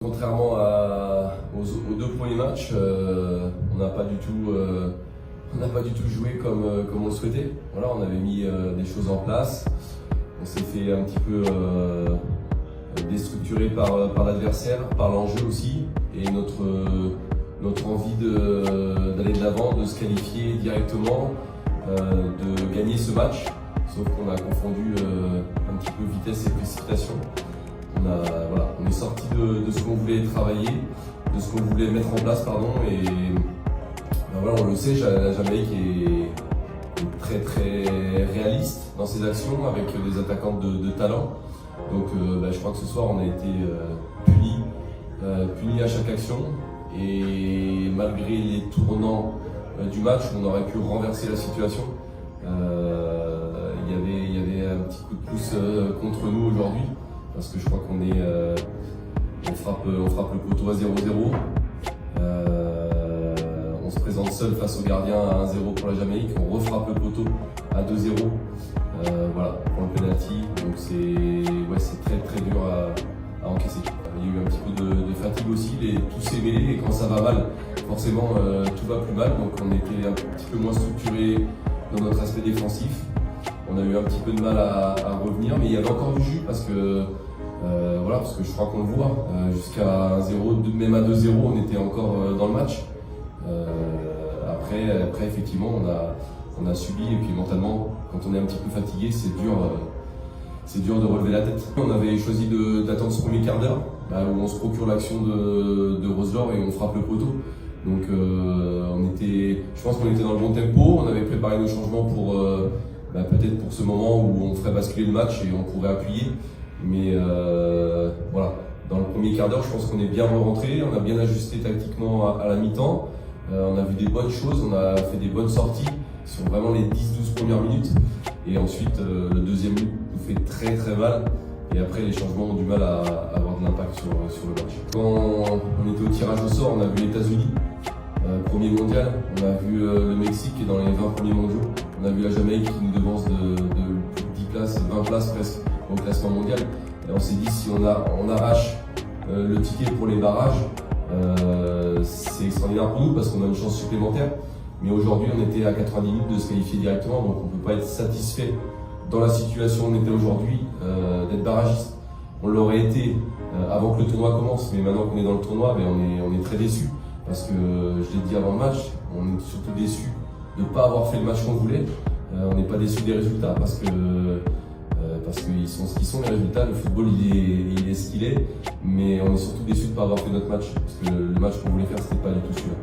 contrairement aux deux premiers matchs, on n'a pas du tout joué comme on le souhaitait. Voilà, on avait mis des choses en place. On s'est fait un petit peu déstructurer par l'adversaire, par l'enjeu aussi, et notre envie d'aller de l'avant, de se qualifier directement, de gagner ce match. Sauf qu'on a confondu un petit peu vitesse et précipitation. On est sorti de ce qu'on voulait travailler, de ce qu'on voulait mettre en place, et voilà, on le sait, la Jamaïque est très très réaliste dans ses actions avec des attaquants de talent. Donc je crois que ce soir on a été punis à chaque action, et malgré les tournants du match, on aurait pu renverser la situation. Il y avait un petit coup de pouce contre nous aujourd'hui, parce que je crois on frappe le poteau à 0-0. On se présente seul face au gardien à 1-0 pour la Jamaïque, on refrappe le poteau à 2-0 pour le penalty. Donc c'est très très dur à encaisser. Il y a eu un petit peu de fatigue aussi, tout s'est mêlé, et quand ça va mal, forcément tout va plus mal. Donc on était un petit peu moins structuré dans notre aspect défensif. On a eu un petit peu de mal à revenir, mais il y avait encore du jus parce que je crois qu'on le voit. Jusqu'à 1-0, même à 2-0, on était encore dans le match. Après effectivement, on a subi, et puis mentalement, quand on est un petit peu fatigué, c'est dur de relever la tête. On avait choisi d'attendre ce premier quart d'heure, où on se procure l'action de Roselor et on frappe le poteau. Donc je pense qu'on était dans le bon tempo, on avait préparé nos changements pour peut-être pour ce moment où on ferait basculer le match et on pourrait appuyer. Mais dans le premier quart d'heure, je pense qu'on est bien rentré, on a bien ajusté tactiquement à la mi-temps. On a vu des bonnes choses, on a fait des bonnes sorties sur vraiment les 10-12 premières minutes. Et ensuite, le deuxième but nous fait très très mal. Et après, les changements ont du mal à avoir de l'impact sur le match. Quand on était au tirage au sort, on a vu les États-Unis, premier mondial. On a vu le Mexique qui est dans les 20 premiers mondiaux. On a vu la Jamaïque qui nous devance de 10 places, 20 places presque au classement mondial. Et on s'est dit, si on arrache le ticket pour les barrages, c'est extraordinaire pour nous parce qu'on a une chance supplémentaire. Mais aujourd'hui, on était à 90 minutes de se qualifier directement, donc on ne peut pas être satisfait dans la situation où on était aujourd'hui d'être barragiste. On l'aurait été avant que le tournoi commence, mais maintenant qu'on est dans le tournoi, on est très déçus. Parce que, je l'ai dit avant le match, on est surtout déçus de ne pas avoir fait le match qu'on voulait. On n'est pas déçus des résultats parce qu'ils sont ce qu'ils sont, les résultats. Le football, il est ce qu'il est, mais on est surtout déçus de ne pas avoir fait notre match, parce que le match qu'on voulait faire, c'était pas du tout celui-là.